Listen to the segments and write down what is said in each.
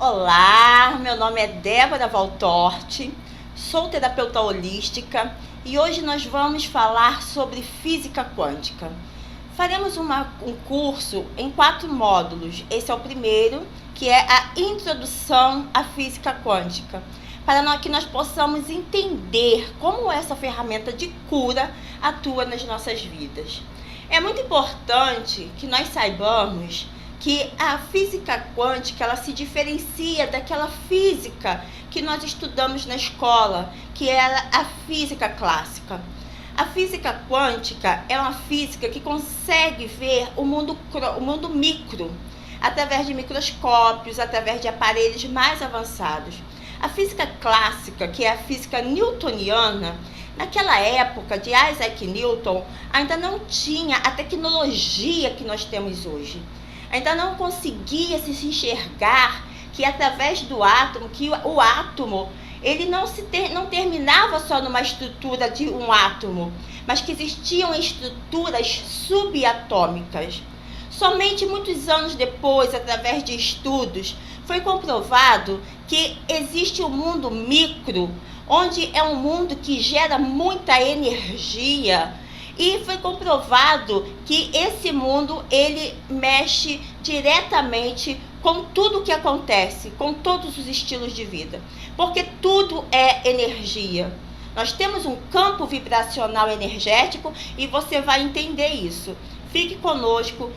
Olá, meu nome é Débora Valtorti, sou terapeuta holística e hoje nós vamos falar sobre física quântica. Faremos um curso em 4 módulos. Esse é o primeiro, que é a introdução à física quântica, para que nós possamos entender como essa ferramenta de cura atua nas nossas vidas. É muito importante que nós saibamos que a física quântica ela se diferencia daquela física que nós estudamos na escola, que era a física clássica. A física quântica é uma física que consegue ver o mundo micro, através de microscópios, através de aparelhos mais avançados. A física clássica, que é a física newtoniana, naquela época de Isaac Newton, ainda não tinha a tecnologia que nós temos hoje. Ainda não conseguia se enxergar que através do átomo, que o átomo, ele não terminava só numa estrutura de um átomo, mas que existiam estruturas subatômicas. Somente muitos anos depois, através de estudos, foi comprovado que existe um mundo micro, onde é um mundo que gera muita energia. E foi comprovado que esse mundo, ele mexe diretamente com tudo o que acontece, com todos os estilos de vida. Porque tudo é energia. Nós temos um campo vibracional energético e você vai entender isso. Fique conosco,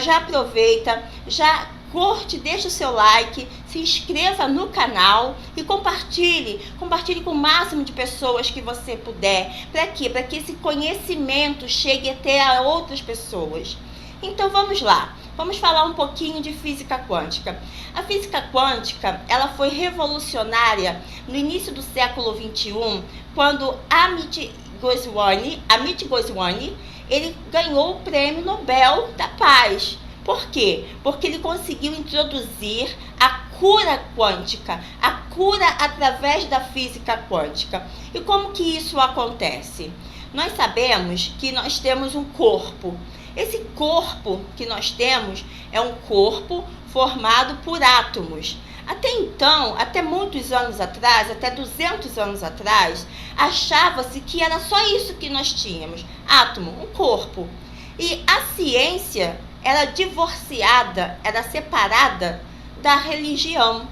já aproveita, já curte, deixa o seu like, se inscreva no canal e compartilhe com o máximo de pessoas que você puder. Para quê? Para que esse conhecimento chegue até a outras pessoas. Então vamos lá, vamos falar um pouquinho de física quântica. A física quântica, ela foi revolucionária no início do século XXI, quando Amit Goswami, ele ganhou o Prêmio Nobel da Paz. Por quê? Porque ele conseguiu introduzir a cura quântica, a cura através da física quântica. E como que isso acontece? Nós sabemos que nós temos um corpo. Esse corpo que nós temos é um corpo formado por átomos. Até então, até muitos anos atrás, até 200 anos atrás, achava-se que era só isso que nós tínhamos, átomo, um corpo. E a ciência era divorciada, era separada da religião.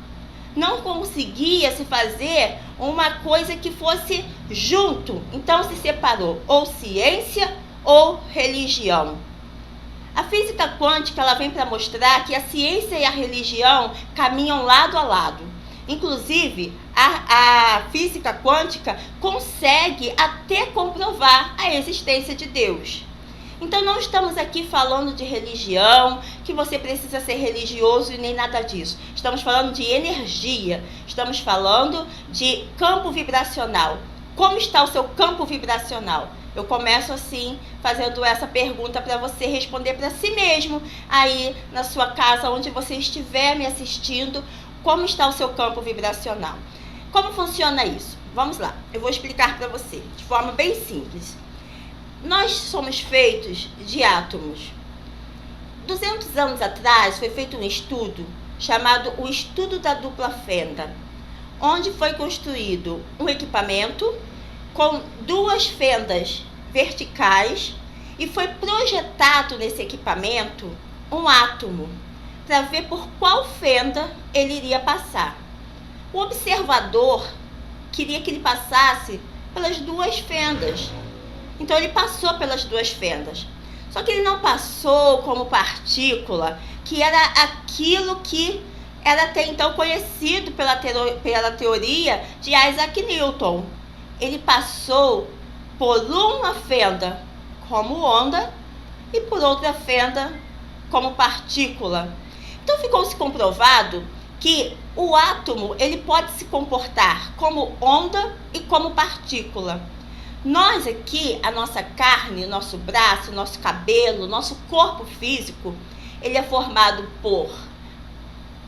Não conseguia se fazer uma coisa que fosse junto. Então se separou ou ciência ou religião. A física quântica ela vem para mostrar que a ciência e a religião caminham lado a lado. Inclusive, a física quântica consegue até comprovar a existência de Deus. Então não estamos aqui falando de religião, que você precisa ser religioso e nem nada disso. Estamos falando de energia, estamos falando de campo vibracional. Como está o seu campo vibracional? Eu começo assim, fazendo essa pergunta para você responder para si mesmo, aí na sua casa, onde você estiver me assistindo, como está o seu campo vibracional? Como funciona isso? Vamos lá, eu vou explicar para você, de forma bem simples. Nós somos feitos de átomos. 200 anos atrás foi feito um estudo chamado o estudo da dupla fenda, onde foi construído um equipamento com 2 fendas verticais e foi projetado nesse equipamento um átomo para ver por qual fenda ele iria passar. O observador queria que ele passasse pelas 2 fendas. Então ele passou pelas 2 fendas. Só que ele não passou como partícula, que era aquilo que era até então conhecido pela teoria de Isaac Newton. Ele passou por uma fenda como onda e por outra fenda como partícula. Então ficou-se comprovado que o átomo ele pode se comportar como onda e como partícula. Nós aqui, a nossa carne, o nosso braço, o nosso cabelo, o nosso corpo físico, ele é formado por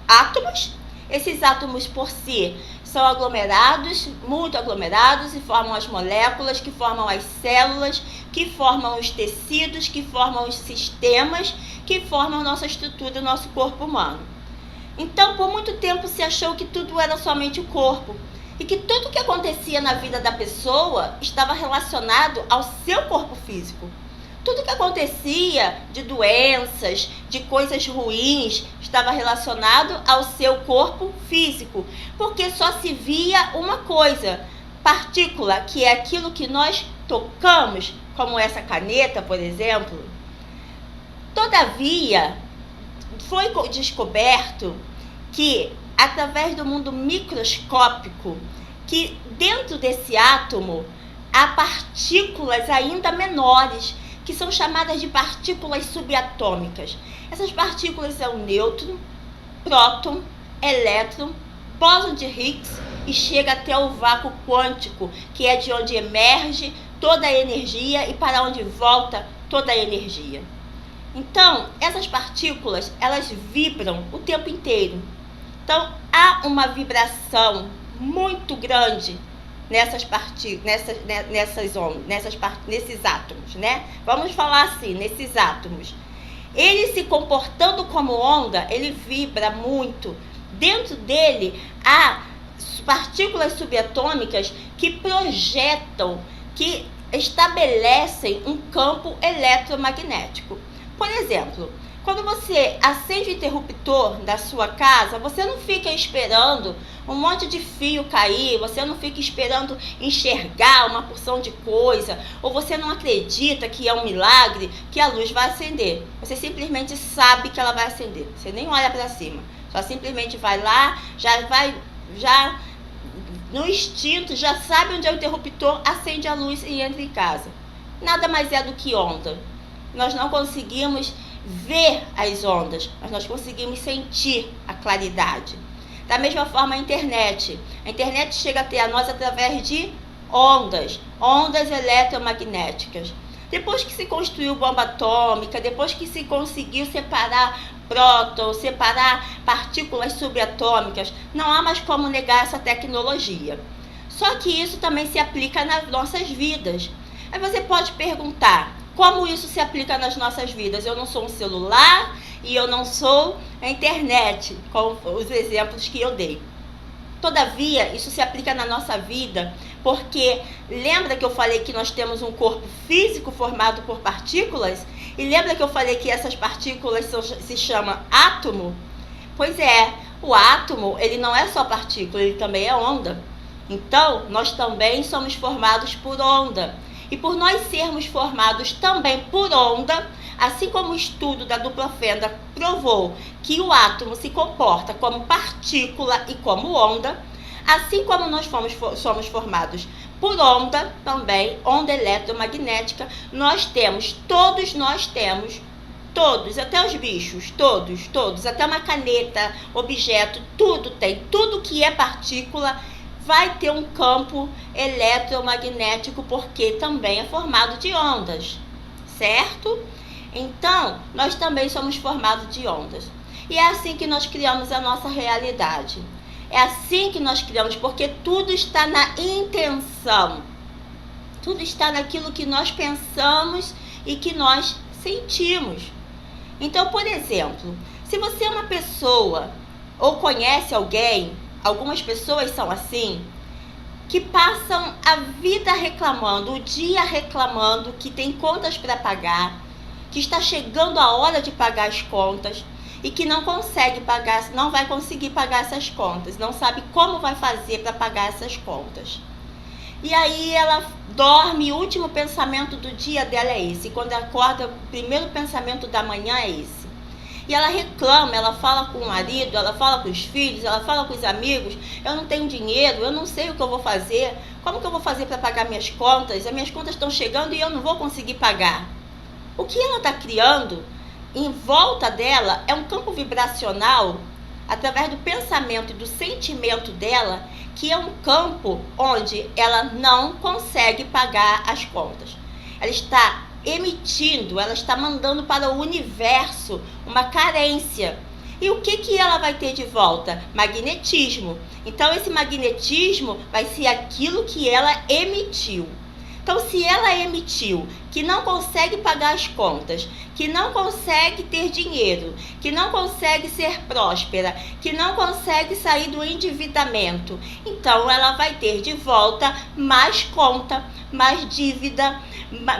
átomos. Esses átomos por si são aglomerados, muito aglomerados, e formam as moléculas, que formam as células, que formam os tecidos, que formam os sistemas, que formam a nossa estrutura, o nosso corpo humano. Então, por muito tempo se achou que tudo era somente o corpo e que tudo que acontecia na vida da pessoa estava relacionado ao seu corpo físico. Tudo que acontecia de doenças, de coisas ruins, estava relacionado ao seu corpo físico, porque só se via uma coisa, partícula, que é aquilo que nós tocamos, como essa caneta, por exemplo. Todavia, foi descoberto que, através do mundo microscópico, que dentro desse átomo há partículas ainda menores, que são chamadas de partículas subatômicas. Essas partículas são nêutron, próton, elétron, bóson de Higgs e chega até o vácuo quântico, que é de onde emerge toda a energia e para onde volta toda a energia. Então, essas partículas, elas vibram o tempo inteiro. Então, há uma vibração muito grande nesses átomos, né? Vamos falar assim, nesses átomos. Ele se comportando como onda, ele vibra muito. Dentro dele há partículas subatômicas que projetam, que estabelecem um campo eletromagnético. Por exemplo, quando você acende o interruptor da sua casa, você não fica esperando um monte de fio cair, você não fica esperando enxergar uma porção de coisa, ou você não acredita que é um milagre que a luz vai acender. Você simplesmente sabe que ela vai acender. Você nem olha para cima. Só simplesmente vai lá, já no instinto, já sabe onde é o interruptor, acende a luz e entra em casa. Nada mais é do que onda. Nós não conseguimos ver as ondas, mas nós conseguimos sentir a claridade. Da mesma forma, a internet. A internet chega até a nós através de ondas eletromagnéticas. Depois que se construiu bomba atômica, depois que se conseguiu separar prótons, separar partículas subatômicas, não há mais como negar essa tecnologia. Só que isso também se aplica nas nossas vidas. Aí você pode perguntar, como isso se aplica nas nossas vidas? Eu não sou um celular e eu não sou a internet, com os exemplos que eu dei. Todavia, isso se aplica na nossa vida, porque lembra que eu falei que nós temos um corpo físico formado por partículas? E lembra que eu falei que essas partículas se chamam átomo? Pois é, o átomo, ele não é só partícula, ele também é onda. Então, nós também somos formados por onda. E por nós sermos formados também por onda, assim como o estudo da dupla fenda provou que o átomo se comporta como partícula e como onda, assim como nós somos formados por onda, também onda eletromagnética, todos, até os bichos, todos, até uma caneta, objeto, tudo que é partícula vai ter um campo eletromagnético, porque também é formado de ondas, certo? Então, nós também somos formados de ondas. E é assim que nós criamos a nossa realidade. É assim que nós criamos, porque tudo está na intenção. Tudo está naquilo que nós pensamos e que nós sentimos. Então, por exemplo, se você é uma pessoa ou conhece alguém, algumas pessoas são assim, que passam a vida reclamando, o dia reclamando que tem contas para pagar, que está chegando a hora de pagar as contas e que não consegue pagar, não vai conseguir pagar essas contas, não sabe como vai fazer para pagar essas contas. E aí ela dorme e o último pensamento do dia dela é esse. Quando acorda, o primeiro pensamento da manhã é esse. E ela reclama, ela fala com o marido, ela fala com os filhos, ela fala com os amigos, eu não tenho dinheiro, eu não sei o que eu vou fazer, como que eu vou fazer para pagar minhas contas? As minhas contas estão chegando e eu não vou conseguir pagar. O que ela está criando em volta dela é um campo vibracional, através do pensamento e do sentimento dela, que é um campo onde ela não consegue pagar as contas. Ela está emitindo, ela está mandando para o universo uma carência. E o que ela vai ter de volta? Magnetismo. Então esse magnetismo vai ser aquilo que ela emitiu. Então, se ela emitiu que não consegue pagar as contas, que não consegue ter dinheiro, que não consegue ser próspera, que não consegue sair do endividamento, então ela vai ter de volta mais conta, mais dívida,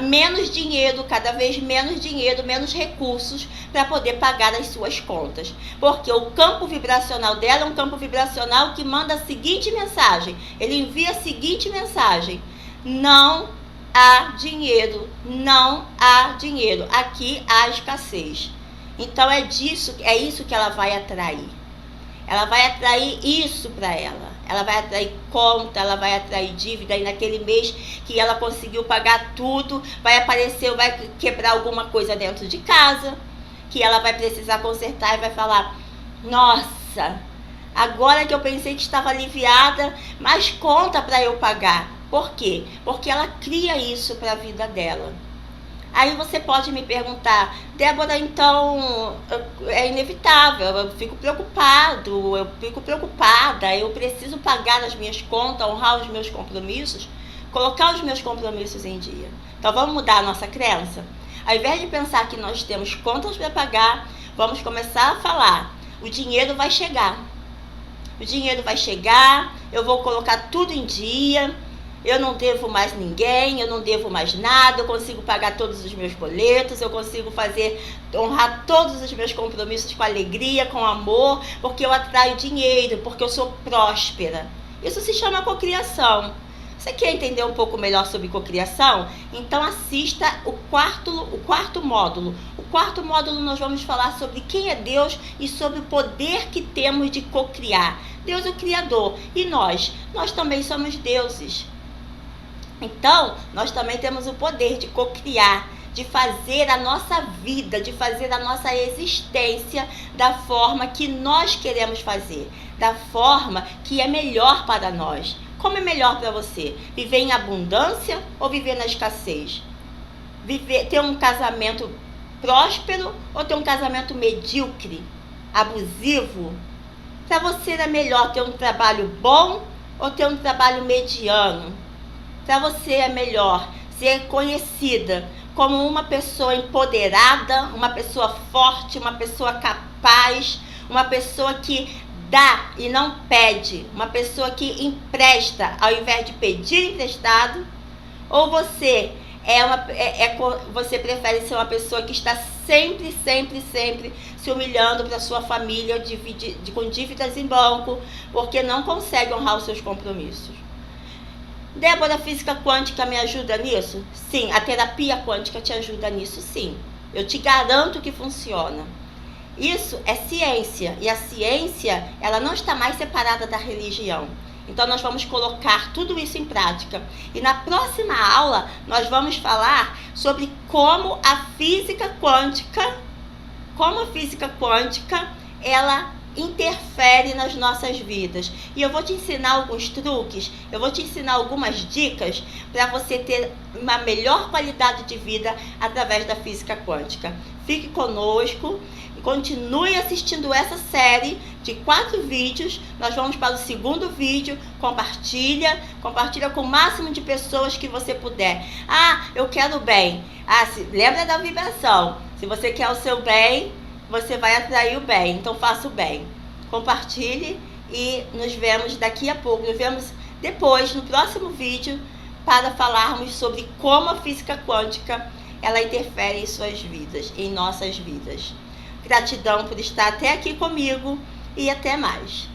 menos dinheiro, cada vez menos dinheiro, menos recursos para poder pagar as suas contas. Porque o campo vibracional dela é um campo vibracional que manda a seguinte mensagem, ele envia a seguinte mensagem: não há dinheiro, não há dinheiro, aqui há escassez. Então é isso que ela vai atrair. Ela vai atrair isso para ela. Ela vai atrair conta, ela vai atrair dívida. E naquele mês que ela conseguiu pagar tudo, vai aparecer, vai quebrar alguma coisa dentro de casa, que ela vai precisar consertar e vai falar: nossa, agora que eu pensei que estava aliviada, mais conta para eu pagar. Por quê? Porque ela cria isso para a vida dela. Aí você pode me perguntar: Débora, então é inevitável, eu fico preocupada, eu preciso pagar as minhas contas, honrar os meus compromissos, colocar os meus compromissos em dia. Então vamos mudar a nossa crença? Ao invés de pensar que nós temos contas para pagar, vamos começar a falar: o dinheiro vai chegar. O dinheiro vai chegar, eu vou colocar tudo em dia. Eu não devo mais ninguém, eu não devo mais nada, eu consigo pagar todos os meus boletos, eu consigo honrar todos os meus compromissos com alegria, com amor, porque eu atraio dinheiro, porque eu sou próspera. Isso se chama cocriação. Você quer entender um pouco melhor sobre cocriação? Então assista o quarto módulo. O quarto módulo nós vamos falar sobre quem é Deus e sobre o poder que temos de cocriar. Deus é o Criador e nós também somos deuses. Então, nós também temos o poder de cocriar, de fazer a nossa vida, de fazer a nossa existência da forma que nós queremos fazer, da forma que é melhor para nós. Como é melhor para você? Viver em abundância ou viver na escassez? Ter um casamento próspero ou ter um casamento medíocre, abusivo? Para você é melhor ter um trabalho bom ou ter um trabalho mediano? Para você é melhor ser conhecida como uma pessoa empoderada, uma pessoa forte, uma pessoa capaz, uma pessoa que dá e não pede, uma pessoa que empresta ao invés de pedir emprestado? Ou você você prefere ser uma pessoa que está sempre se humilhando para sua família, com dívidas em banco, porque não consegue honrar os seus compromissos? Débora, a física quântica me ajuda nisso? Sim, a terapia quântica te ajuda nisso, sim. Eu te garanto que funciona. Isso é ciência, e a ciência, ela não está mais separada da religião. Então nós vamos colocar tudo isso em prática. E na próxima aula nós vamos falar sobre como a física quântica, ela interfere nas nossas vidas. E eu vou te ensinar alguns truques, eu vou te ensinar algumas dicas para você ter uma melhor qualidade de vida através da física quântica. Fique conosco, continue assistindo essa série de 4 vídeos. Nós vamos para o segundo vídeo. Compartilha com o máximo de pessoas que você puder. Eu quero o bem. Lembra da vibração. Se você quer o seu bem, você vai atrair o bem, então faça o bem. Compartilhe e nos vemos daqui a pouco. Nos vemos depois, no próximo vídeo, para falarmos sobre como a física quântica ela interfere em suas vidas, em nossas vidas. Gratidão por estar até aqui comigo e até mais.